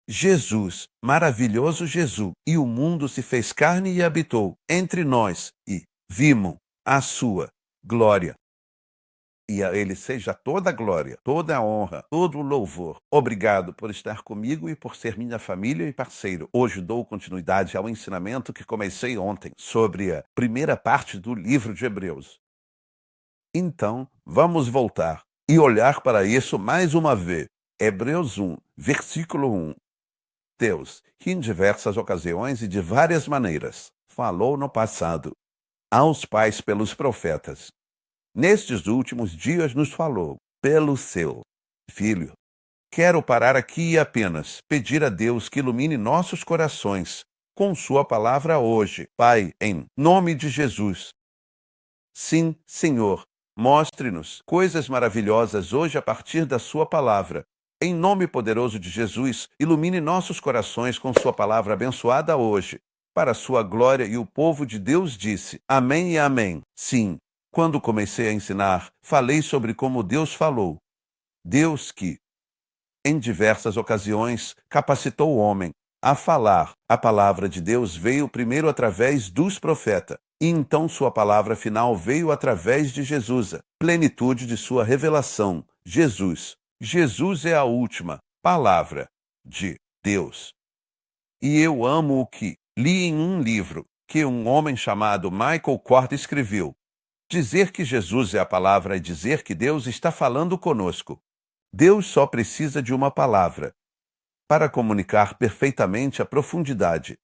Jesus, maravilhoso Jesus, e o mundo se fez carne e habitou entre nós, e vimos a sua glória. E a ele seja toda a glória, toda a honra, todo o louvor. Obrigado por estar comigo e por ser minha família e parceiro. Hoje dou continuidade ao ensinamento que comecei ontem sobre a primeira parte do livro de Hebreus. Então, vamos voltar e olhar para isso mais uma vez. Hebreus 1, versículo 1. Deus, que em diversas ocasiões e de várias maneiras falou no passado aos pais pelos profetas, nestes últimos dias nos falou pelo seu Filho. Quero parar aqui e apenas pedir a Deus que ilumine nossos corações com sua palavra hoje. Pai, em nome de Jesus. Sim, Senhor, mostre-nos coisas maravilhosas hoje a partir da sua palavra. Em nome poderoso de Jesus, ilumine nossos corações com sua palavra abençoada hoje, para a sua glória. E o povo de Deus disse: Amém e amém. Sim, quando comecei a ensinar, falei sobre como Deus falou. Deus que, em diversas ocasiões, capacitou o homem a falar. A palavra de Deus veio primeiro através dos profetas, e então sua palavra final veio através de Jesus, a plenitude de sua revelação. Jesus. Jesus é a última palavra de Deus. E eu amo o que li em um livro que um homem chamado Michael Kort escreveu. Dizer que Jesus é a palavra é dizer que Deus está falando conosco. Deus só precisa de uma palavra para comunicar perfeitamente a profundidade,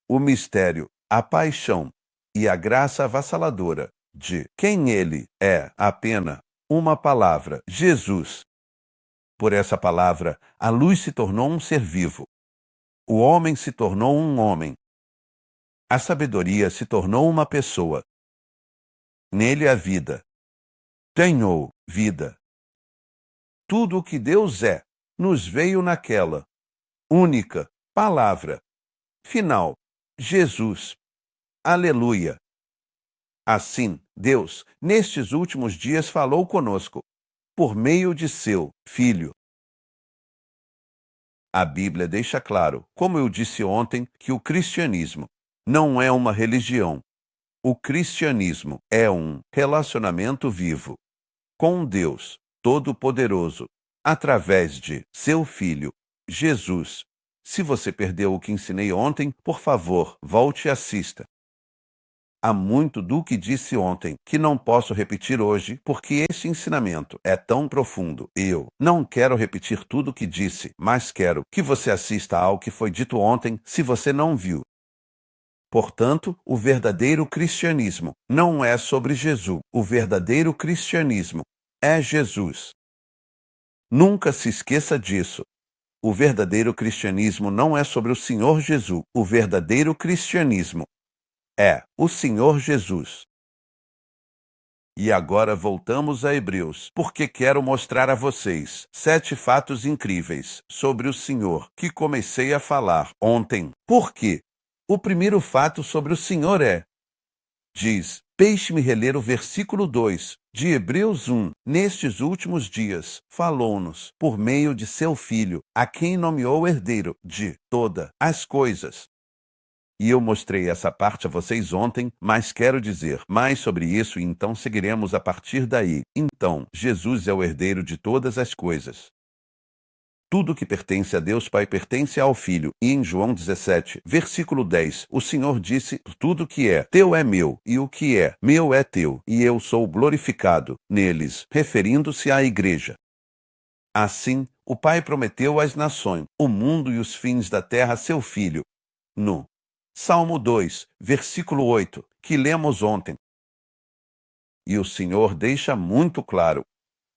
o mistério, a paixão e a graça avassaladora de quem Ele é. Apenas uma palavra: Jesus. Por essa palavra, a luz se tornou um ser vivo. O homem se tornou um homem. A sabedoria se tornou uma pessoa. Nele a vida. Tenho vida. Tudo o que Deus é nos veio naquela única palavra final: Jesus. Aleluia. Assim, Deus, nestes últimos dias, falou conosco por meio de seu Filho. A Bíblia deixa claro, como eu disse ontem, que o cristianismo não é uma religião. O cristianismo é um relacionamento vivo com Deus Todo-Poderoso, através de seu Filho, Jesus. Se você perdeu o que ensinei ontem, por favor, volte e assista. Há muito do que disse ontem que não posso repetir hoje, porque esse ensinamento é tão profundo. Eu não quero repetir tudo o que disse, mas quero que você assista ao que foi dito ontem, se você não viu. Portanto, o verdadeiro cristianismo não é sobre Jesus. O verdadeiro cristianismo é Jesus. Nunca se esqueça disso. O verdadeiro cristianismo não é sobre o Senhor Jesus. O verdadeiro cristianismo é o Senhor Jesus. E agora voltamos a Hebreus, porque quero mostrar a vocês 7 fatos incríveis sobre o Senhor que comecei a falar ontem. Por quê? O primeiro fato sobre o Senhor deixe-me reler o versículo 2 de Hebreus 1. Nestes últimos dias, falou-nos por meio de seu Filho, a quem nomeou herdeiro de todas as coisas. E eu mostrei essa parte a vocês ontem, mas quero dizer mais sobre isso e então seguiremos a partir daí. Então, Jesus é o herdeiro de todas as coisas. Tudo que pertence a Deus Pai pertence ao Filho. E em João 17, versículo 10, o Senhor disse: tudo que é teu é meu, e o que é meu é teu, e eu sou glorificado neles, referindo-se à igreja. Assim, o Pai prometeu às nações, o mundo e os fins da terra a seu Filho. No Salmo 2, versículo 8, que lemos ontem. E o Senhor deixa muito claro.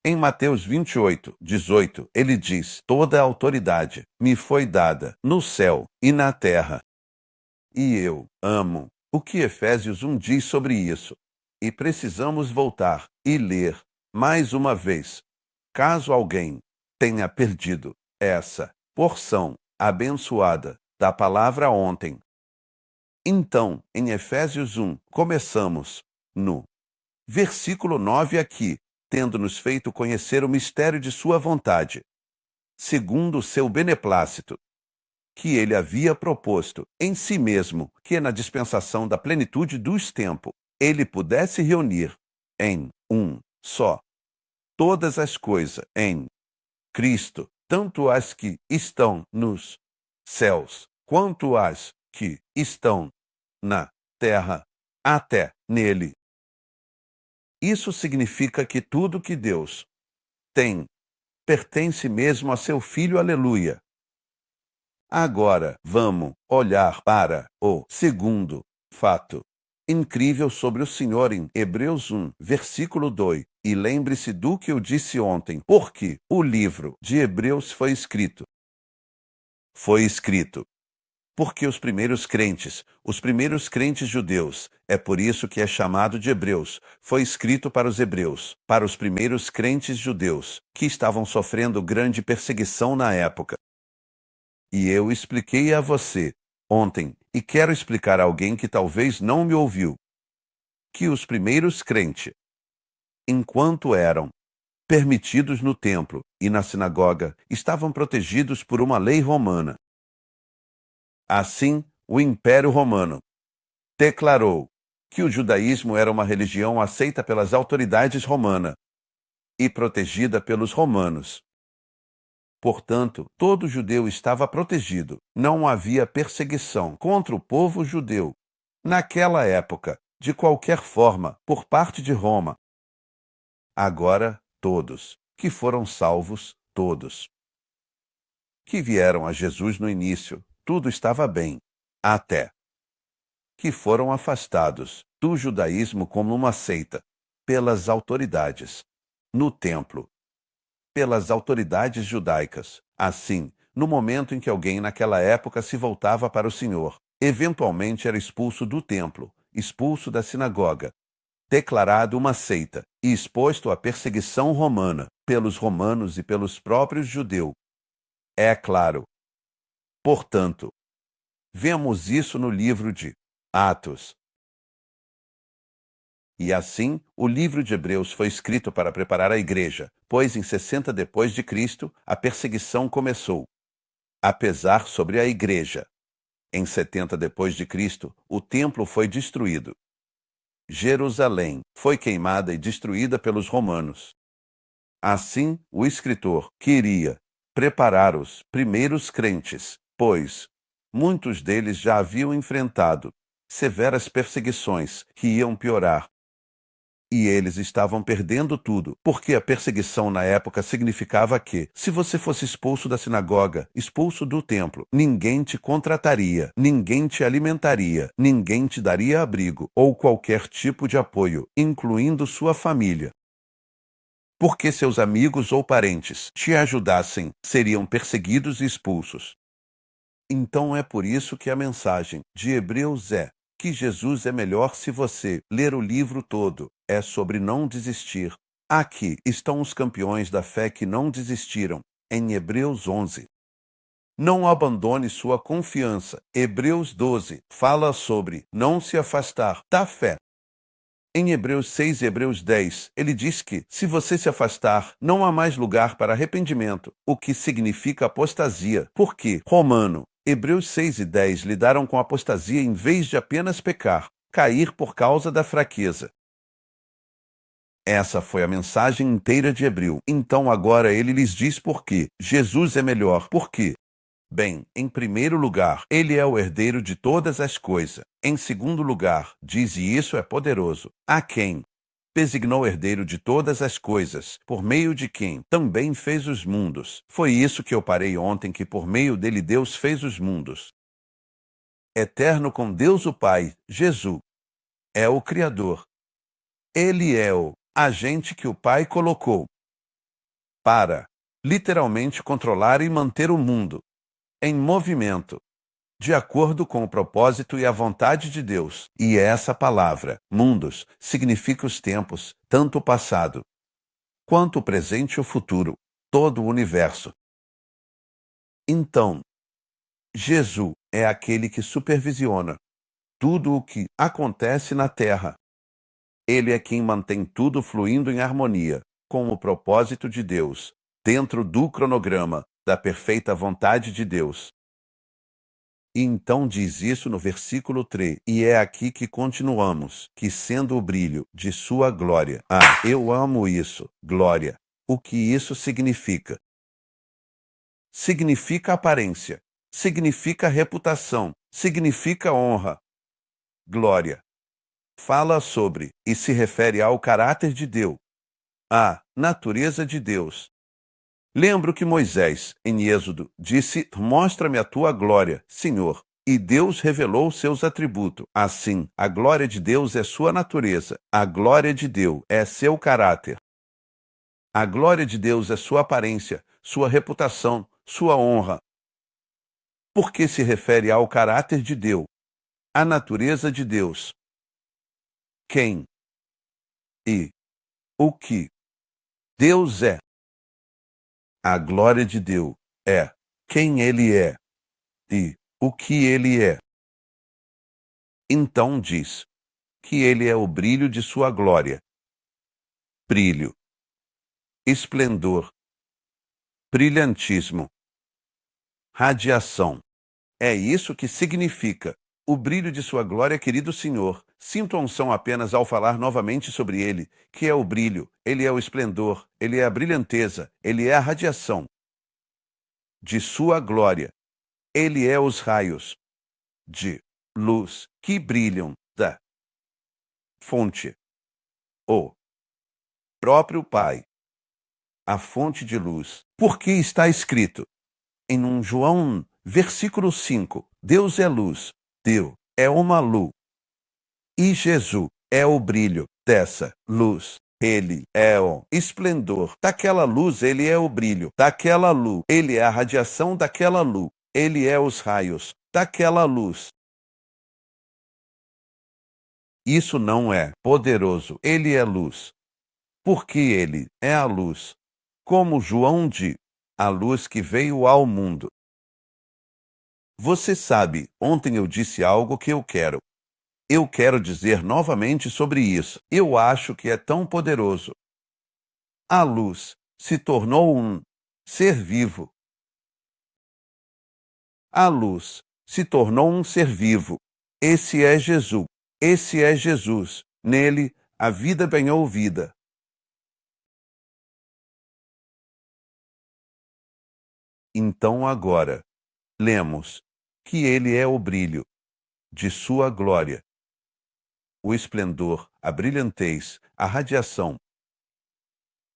Em Mateus 28, 18, ele diz: toda a autoridade me foi dada no céu e na terra. E eu amo o que Efésios 1 diz sobre isso. E precisamos voltar e ler mais uma vez, caso alguém tenha perdido essa porção abençoada da palavra ontem. Então, em Efésios 1, começamos no versículo 9 aqui. tendo nos feito conhecer o mistério de sua vontade, segundo o seu beneplácito, que ele havia proposto em si mesmo, que na dispensação da plenitude dos tempos, ele pudesse reunir em um só todas as coisas em Cristo, tanto as que estão nos céus, quanto as que estão na terra, até nele. Isso significa que tudo que Deus tem pertence mesmo a seu Filho, aleluia. Agora vamos olhar para o segundo fato incrível sobre o Senhor em Hebreus 1, versículo 2. E lembre-se do que eu disse ontem, porque o livro de Hebreus foi escrito. Foi escrito porque os primeiros crentes judeus, é por isso que é chamado de Hebreus, foi escrito para os hebreus, para os primeiros crentes judeus, que estavam sofrendo grande perseguição na época. E eu expliquei a você ontem, e quero explicar a alguém que talvez não me ouviu, que os primeiros crentes, enquanto eram permitidos no templo e na sinagoga, estavam protegidos por uma lei romana. Assim, o Império Romano declarou que o judaísmo era uma religião aceita pelas autoridades romanas e protegida pelos romanos. Portanto, todo judeu estava protegido. Não havia perseguição contra o povo judeu naquela época, de qualquer forma, por parte de Roma. Agora, todos que foram salvos, todos que vieram a Jesus no início, tudo estava bem, até que foram afastados do judaísmo como uma seita pelas autoridades no templo, pelas autoridades judaicas. Assim, no momento em que alguém naquela época se voltava para o Senhor, eventualmente era expulso do templo, expulso da sinagoga, declarado uma seita e exposto à perseguição romana pelos romanos e pelos próprios judeus. É claro. Portanto, vemos isso no livro de Atos. E assim, o livro de Hebreus foi escrito para preparar a igreja, pois em 60 depois de Cristo, a perseguição começou a pesar sobre a igreja. Em 70 depois de Cristo, o templo foi destruído. Jerusalém foi queimada e destruída pelos romanos. Assim, o escritor queria preparar os primeiros crentes, pois muitos deles já haviam enfrentado severas perseguições que iam piorar. E eles estavam perdendo tudo, porque a perseguição na época significava que, se você fosse expulso da sinagoga, expulso do templo, ninguém te contrataria, ninguém te alimentaria, ninguém te daria abrigo ou qualquer tipo de apoio, incluindo sua família. Porque seus amigos ou parentes te ajudassem, seriam perseguidos e expulsos. Então é por isso que a mensagem de Hebreus é que Jesus é melhor se você ler o livro todo. É sobre não desistir. Aqui estão os campeões da fé que não desistiram, em Hebreus 11. Não abandone sua confiança. Hebreus 12 fala sobre não se afastar da fé. Em Hebreus 6 e Hebreus 10, ele diz que, se você se afastar, não há mais lugar para arrependimento, o que significa apostasia, porque Hebreus 6 e 10 lidaram com apostasia em vez de apenas pecar, cair por causa da fraqueza. Essa foi a mensagem inteira de Hebreu. Então agora ele lhes diz por quê. Jesus é melhor. Por quê? Bem, em primeiro lugar, ele é o herdeiro de todas as coisas. Em segundo lugar, diz, e isso é poderoso, a quem designou herdeiro de todas as coisas, por meio de quem também fez os mundos. Foi isso que eu parei ontem, que por meio dele Deus fez os mundos. Eterno com Deus o Pai, Jesus é o Criador. Ele é o agente que o Pai colocou para, literalmente, controlar e manter o mundo em movimento, de acordo com o propósito e a vontade de Deus. E essa palavra, mundos, significa os tempos, tanto o passado, quanto o presente e o futuro, todo o universo. Então, Jesus é aquele que supervisiona tudo o que acontece na Terra. Ele é quem mantém tudo fluindo em harmonia. com o propósito de Deus, dentro do cronograma da perfeita vontade de Deus. E então diz isso no versículo 3, e é aqui que continuamos, que sendo o brilho de sua glória. Eu amo isso, glória. O que isso significa? Significa aparência, significa reputação, significa honra. Glória. Fala sobre e se refere ao caráter de Deus, à natureza de Deus. Lembro que Moisés, em Êxodo, disse: "Mostra-me a tua glória, Senhor." E Deus revelou seus atributos. Assim, a glória de Deus é sua natureza. A glória de Deus é seu caráter. A glória de Deus é sua aparência, sua reputação, sua honra. Porque se refere ao caráter de Deus, à natureza de Deus. Quem e o que Deus é. A glória de Deus é quem Ele é e o que Ele é. Então diz que Ele é o brilho de sua glória. Brilho, esplendor, brilhantismo, radiação. É isso que significa o brilho de sua glória, querido Senhor. Sinto a unção apenas ao falar novamente sobre Ele, que é o brilho, Ele é o esplendor, Ele é a brilhanteza, Ele é a radiação de sua glória. Ele é os raios de luz que brilham da fonte, o próprio Pai, a fonte de luz. Porque está escrito em 1 João, versículo 5, Deus é luz, Deus é uma luz, e Jesus é o brilho dessa luz. Ele é o esplendor daquela luz, Ele é o brilho daquela luz, Ele é a radiação daquela luz, Ele é os raios daquela luz. Isso não é poderoso, Ele é luz. Porque Ele é a luz. Como João diz, a luz que veio ao mundo. Você sabe, ontem eu disse algo que eu quero. Eu quero dizer novamente sobre isso. Eu acho que é tão poderoso. A luz se tornou um ser vivo. A luz se tornou um ser vivo. Esse é Jesus. Esse é Jesus. Nele, a vida ganhou vida. Então agora, lemos que Ele é o brilho de sua glória, o esplendor, a brilhantez, a radiação.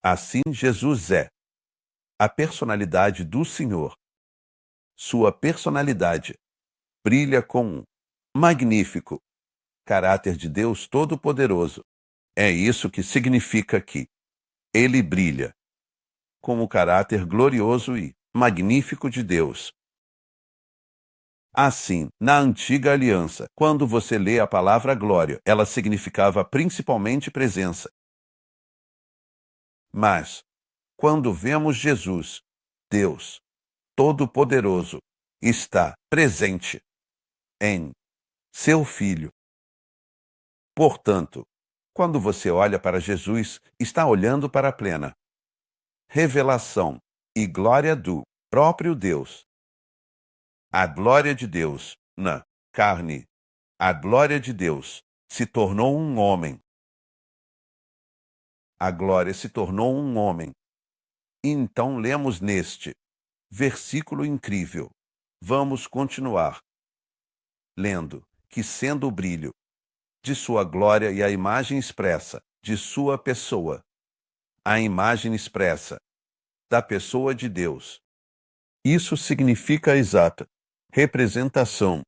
Assim Jesus é a personalidade do Senhor. Sua personalidade brilha com um magnífico caráter de Deus Todo-Poderoso. É isso que significa que Ele brilha com o caráter glorioso e magnífico de Deus. Assim, na antiga aliança, quando você lê a palavra glória, ela significava principalmente presença. Mas, quando vemos Jesus, Deus Todo-Poderoso, está presente em seu Filho. Portanto, quando você olha para Jesus, está olhando para a plena revelação e glória do próprio Deus. A glória de Deus na carne. A glória de Deus se tornou um homem. A glória se tornou um homem. Então lemos neste versículo incrível. Vamos continuar lendo que sendo o brilho de sua glória e a imagem expressa de sua pessoa, a imagem expressa da pessoa de Deus. Isso significa a exata representação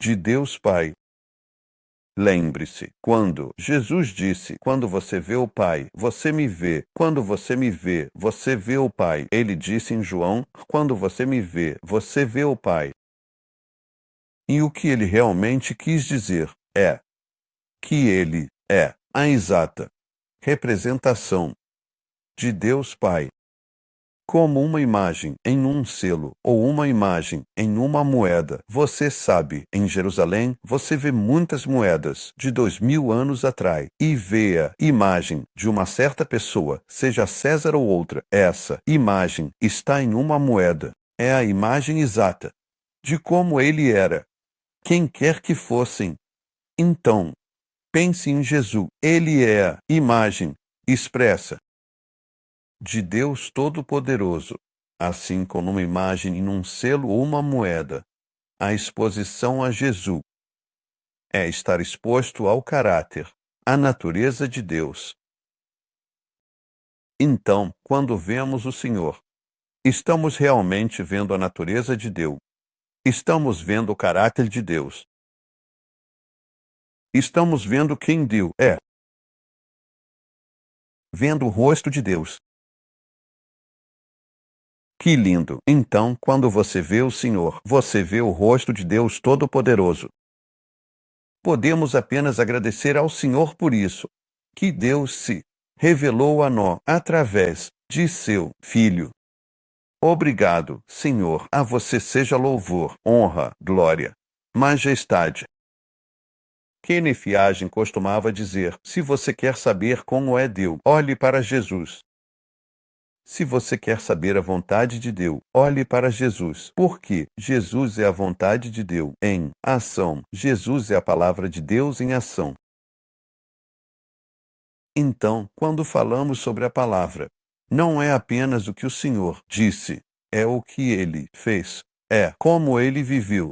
de Deus Pai. Lembre-se, quando Jesus disse: "Quando você vê o Pai, você me vê. Quando você me vê, você vê o Pai." Ele disse em João: "Quando você me vê, você vê o Pai." E o que ele realmente quis dizer é que ele é a exata representação de Deus Pai. como uma imagem em um selo ou uma imagem em uma moeda. Você sabe, em Jerusalém, você vê muitas moedas de 2000 anos atrás e vê a imagem de uma certa pessoa, seja César ou outra. Essa imagem está em uma moeda. É a imagem exata de como ele era, quem quer que fossem. Então, pense em Jesus. Ele é a imagem expressa de Deus Todo-Poderoso, assim como uma imagem em um selo ou uma moeda. A exposição a Jesus é estar exposto ao caráter, à natureza de Deus. Então, quando vemos o Senhor, estamos realmente vendo a natureza de Deus. Estamos vendo o caráter de Deus. Estamos vendo quem Deus é. Vendo o rosto de Deus. Que lindo! Então, quando você vê o Senhor, você vê o rosto de Deus Todo-Poderoso. Podemos apenas agradecer ao Senhor por isso, que Deus se revelou a nós através de seu Filho. Obrigado, Senhor, a você seja louvor, honra, glória, majestade. Kenneth Hagin costumava dizer: se você quer saber como é Deus, olhe para Jesus. Se você quer saber a vontade de Deus, olhe para Jesus, porque Jesus é a vontade de Deus em ação. Jesus é a palavra de Deus em ação. Então, quando falamos sobre a palavra, não é apenas o que o Senhor disse, é o que ele fez, é como ele viveu.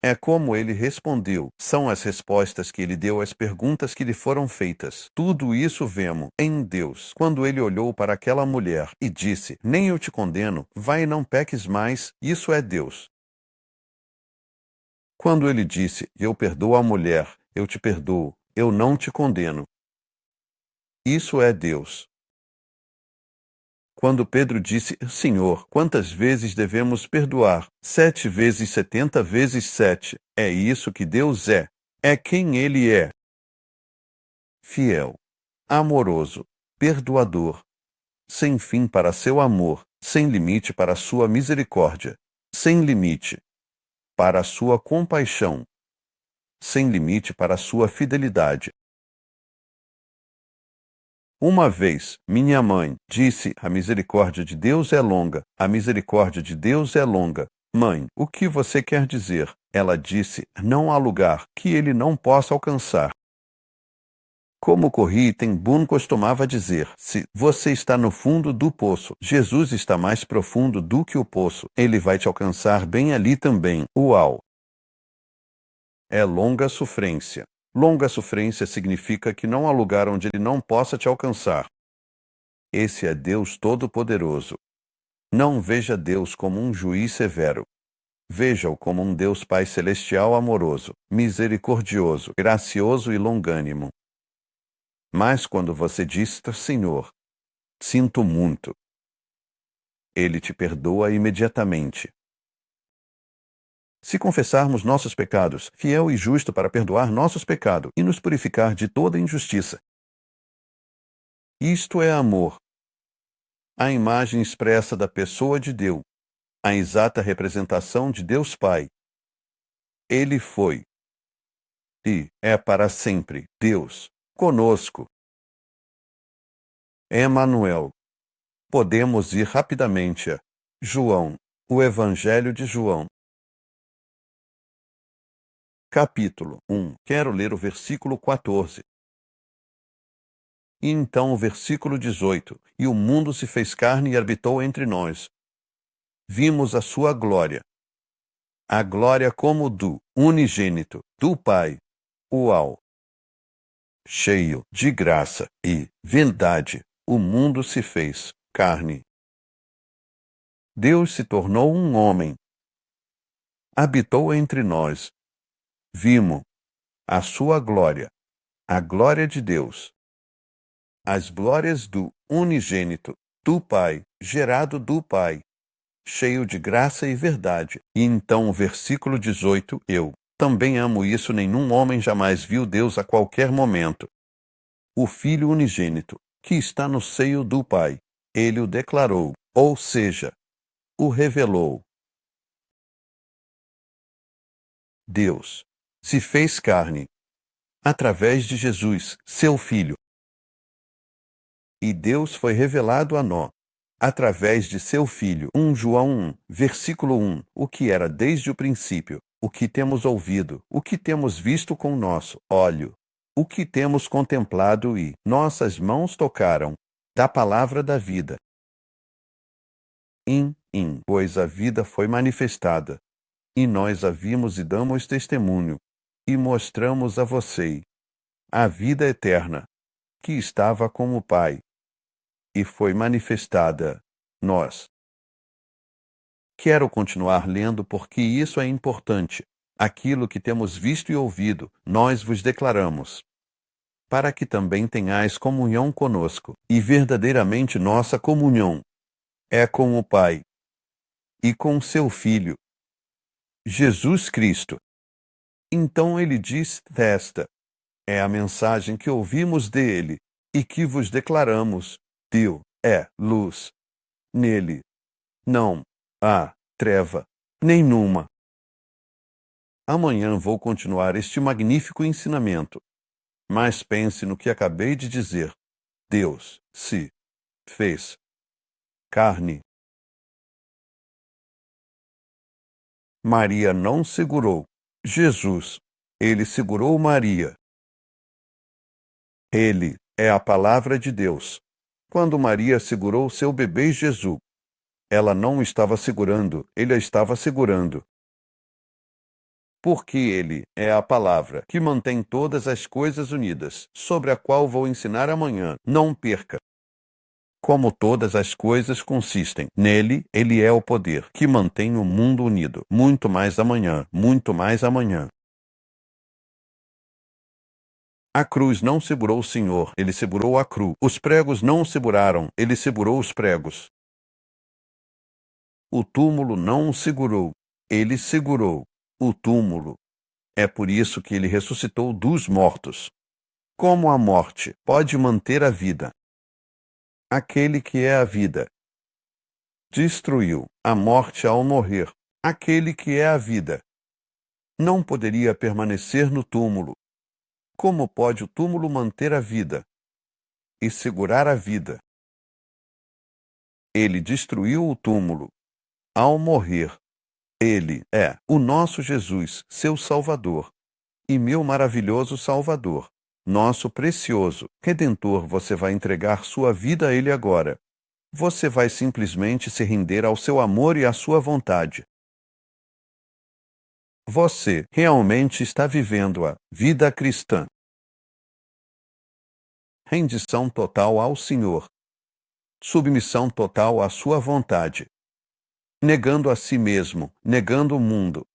É como ele respondeu, são as respostas que ele deu às perguntas que lhe foram feitas. Tudo isso vemos em Deus. Quando ele olhou para aquela mulher e disse: nem eu te condeno, vai e não peques mais, isso é Deus. Quando ele disse: eu perdoo a mulher, eu te perdoo, eu não te condeno, isso é Deus. Quando Pedro disse: Senhor, quantas vezes devemos perdoar? 7 vezes 70 vezes 7. É isso que Deus é. É quem Ele é. Fiel, amoroso, perdoador, sem fim para seu amor, sem limite para sua misericórdia, sem limite para sua compaixão, sem limite para sua fidelidade. Uma vez, minha mãe disse: a misericórdia de Deus é longa, a misericórdia de Deus é longa. Mãe, o que você quer dizer? Ela disse: não há lugar que ele não possa alcançar. Como Corrie ten Boom costumava dizer, se você está no fundo do poço, Jesus está mais profundo do que o poço. Ele vai te alcançar bem ali também. Uau! É longa sofrência. Longa sofrência significa que não há lugar onde ele não possa te alcançar. Esse é Deus Todo-Poderoso. Não veja Deus como um juiz severo. Veja-o como um Deus Pai Celestial amoroso, misericordioso, gracioso e longânimo. Mas quando você diz: Senhor, sinto muito, Ele te perdoa imediatamente. Se confessarmos nossos pecados, fiel e justo para perdoar nossos pecados e nos purificar de toda injustiça. Isto é amor. A imagem expressa da pessoa de Deus, a exata representação de Deus Pai. Ele foi e é para sempre Deus conosco. Emanuel. Podemos ir rapidamente a João, o Evangelho de João. Capítulo 1. Quero ler o versículo 14. E então o versículo 18. E o mundo se fez carne e habitou entre nós. Vimos a sua glória. A glória como do unigênito, do Pai. Uau! Cheio de graça e verdade, o mundo se fez carne. Deus se tornou um homem. Habitou entre nós. Vimos a sua glória, a glória de Deus. As glórias do unigênito, do Pai, gerado do Pai, cheio de graça e verdade. E então o versículo 18, eu também amo isso, nenhum homem jamais viu Deus a qualquer momento. O Filho unigênito, que está no seio do Pai. Ele o declarou, ou seja, o revelou. Deus se fez carne através de Jesus, seu Filho. E Deus foi revelado a nós através de seu Filho. 1 João 1, versículo 1. O que era desde o princípio, o que temos ouvido, o que temos visto com nosso olho, o que temos contemplado e nossas mãos tocaram, da palavra da vida. Pois a vida foi manifestada, e nós a vimos e damos testemunho, e mostramos a você a vida eterna, que estava com o Pai, e foi manifestada nós. Quero continuar lendo porque isso é importante. Aquilo que temos visto e ouvido, nós vos declaramos, para que também tenhais comunhão conosco. E verdadeiramente nossa comunhão é com o Pai e com seu Filho, Jesus Cristo. Então ele diz: esta é a mensagem que ouvimos dele e que vos declaramos. Deus é luz. Nele não há treva nenhuma. Amanhã vou continuar este magnífico ensinamento, mas pense no que acabei de dizer. Deus se fez carne. Maria não segurou Jesus, ele segurou Maria. Ele é a palavra de Deus. Quando Maria segurou seu bebê Jesus, ela não estava segurando, ele a estava segurando. Porque ele é a palavra que mantém todas as coisas unidas, sobre a qual vou ensinar amanhã. Não perca. Como todas as coisas consistem nele, ele é o poder que mantém o mundo unido. Muito mais amanhã, muito mais amanhã. A cruz não segurou o Senhor, ele segurou a cruz. Os pregos não o seguraram, ele segurou os pregos. O túmulo não o segurou, ele segurou o túmulo. É por isso que ele ressuscitou dos mortos. Como a morte pode manter a vida? Aquele que é a vida destruiu a morte ao morrer. Aquele que é a vida não poderia permanecer no túmulo. Como pode o túmulo manter a vida e segurar a vida? Ele destruiu o túmulo ao morrer. Ele é o nosso Jesus, seu Salvador, e meu maravilhoso Salvador, nosso precioso Redentor. Você vai entregar sua vida a Ele agora. Você vai simplesmente se render ao seu amor e à sua vontade. Você realmente está vivendo a vida cristã. Rendição total ao Senhor. Submissão total à sua vontade. Negando a si mesmo, negando o mundo,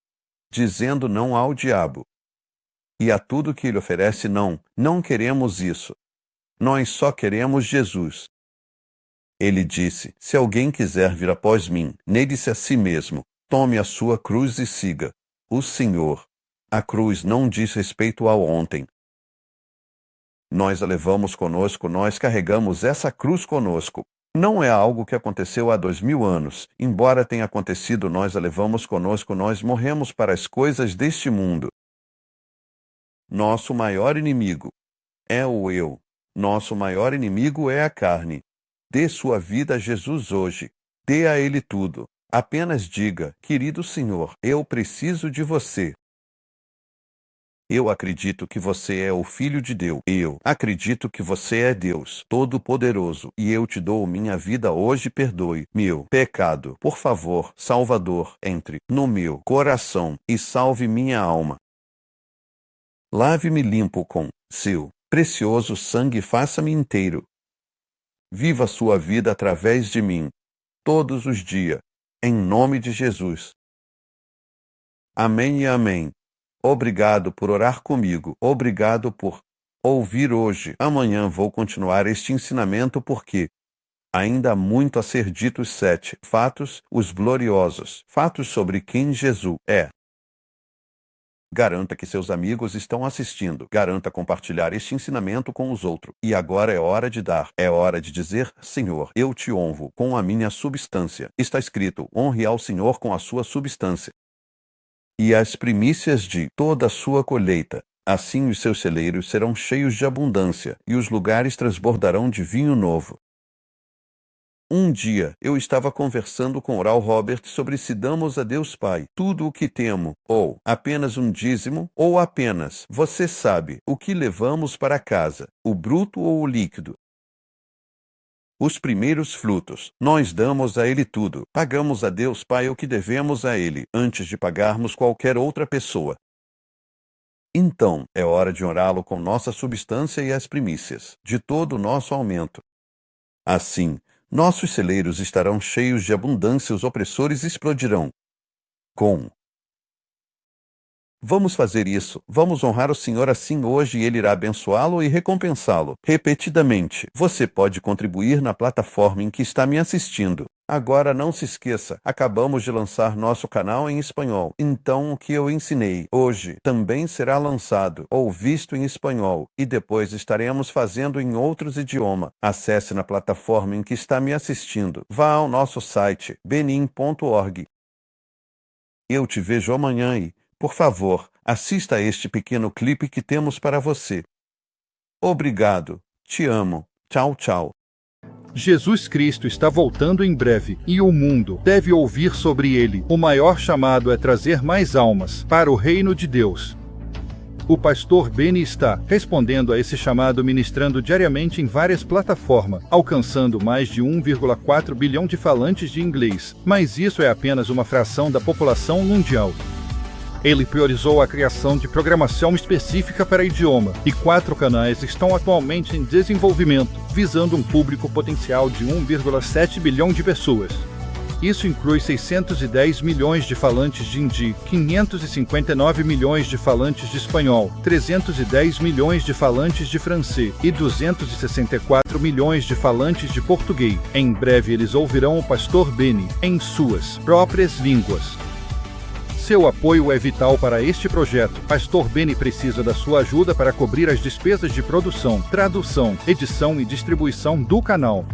dizendo não ao diabo. E a tudo que ele oferece não queremos isso. Nós só queremos Jesus. Ele disse: se alguém quiser vir após mim, negue-se a si mesmo, tome a sua cruz e siga o Senhor. A cruz não diz respeito ao ontem. Nós a levamos conosco, nós carregamos essa cruz conosco. Não é algo que aconteceu há 2000 anos. Embora tenha acontecido, nós a levamos conosco, nós morremos para as coisas deste mundo. Nosso maior inimigo é o eu. Nosso maior inimigo é a carne. Dê sua vida a Jesus hoje. Dê a Ele tudo. Apenas diga: querido Senhor, eu preciso de você. Eu acredito que você é o Filho de Deus. Eu acredito que você é Deus Todo-Poderoso. E eu te dou minha vida hoje. Perdoe meu pecado. Por favor, Salvador, entre no meu coração e salve minha alma. Lave-me limpo com seu precioso sangue e faça-me inteiro. Viva sua vida através de mim, todos os dias, em nome de Jesus. Amém e amém. Obrigado por orar comigo. Obrigado por ouvir hoje. Amanhã vou continuar este ensinamento porque ainda há muito a ser dito. Os 7 fatos, os gloriosos fatos sobre quem Jesus é. Garanta que seus amigos estão assistindo. Garanta compartilhar este ensinamento com os outros. E agora é hora de dar. É hora de dizer: Senhor, eu te honro com a minha substância. Está escrito: honre ao Senhor com a sua substância e as primícias de toda a sua colheita. Assim os seus celeiros serão cheios de abundância, e os lugares transbordarão de vinho novo. Um dia, eu estava conversando com Oral Roberts sobre se damos a Deus Pai tudo o que temos, ou apenas um dízimo, ou apenas, você sabe, o que levamos para casa, o bruto ou o líquido. Os primeiros frutos. Nós damos a Ele tudo. Pagamos a Deus Pai o que devemos a Ele, antes de pagarmos qualquer outra pessoa. Então, é hora de honrá-lo com nossa substância e as primícias, de todo o nosso aumento. Assim, nossos celeiros estarão cheios de abundância, os opressores explodirão. Vamos fazer isso. Vamos honrar o Senhor assim hoje e Ele irá abençoá-lo e recompensá-lo. Repetidamente, você pode contribuir na plataforma em que está me assistindo. Agora não se esqueça, acabamos de lançar nosso canal em espanhol. Então o que eu ensinei hoje também será lançado ou visto em espanhol e depois estaremos fazendo em outros idiomas. Acesse na plataforma em que está me assistindo. Vá ao nosso site benin.org. Eu te vejo amanhã e, por favor, assista a este pequeno clipe que temos para você. Obrigado. Te amo. Tchau, tchau. Jesus Cristo está voltando em breve, e o mundo deve ouvir sobre ele. O maior chamado é trazer mais almas para o reino de Deus. O pastor Benny está respondendo a esse chamado, ministrando diariamente em várias plataformas, alcançando mais de 1,4 bilhão de falantes de inglês, mas isso é apenas uma fração da população mundial. Ele priorizou a criação de programação específica para idioma, e 4 canais estão atualmente em desenvolvimento, visando um público potencial de 1,7 bilhão de pessoas. Isso inclui 610 milhões de falantes de hindi, 559 milhões de falantes de espanhol, 310 milhões de falantes de francês e 264 milhões de falantes de português. Em breve eles ouvirão o pastor Benny em suas próprias línguas. Seu apoio é vital para este projeto. Pastor Benny precisa da sua ajuda para cobrir as despesas de produção, tradução, edição e distribuição do canal.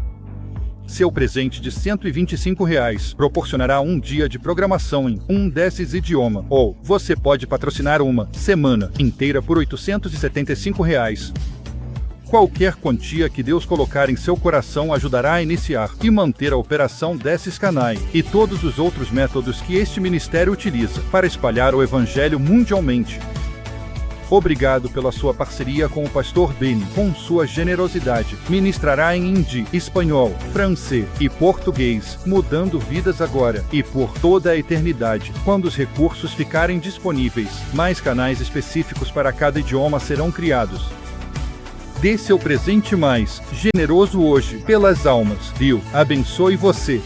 Seu presente de R$ 125 proporcionará um dia de programação em um desses idiomas. Ou você pode patrocinar uma semana inteira por R$ 875. Qualquer quantia que Deus colocar em seu coração ajudará a iniciar e manter a operação desses canais e todos os outros métodos que este ministério utiliza para espalhar o evangelho mundialmente. Obrigado pela sua parceria com o pastor Benny. Com sua generosidade, ministrará em hindi, espanhol, francês e português, mudando vidas agora e por toda a eternidade. Quando os recursos ficarem disponíveis, mais canais específicos para cada idioma serão criados. Dê seu presente mais generoso hoje pelas almas. Deus abençoe você.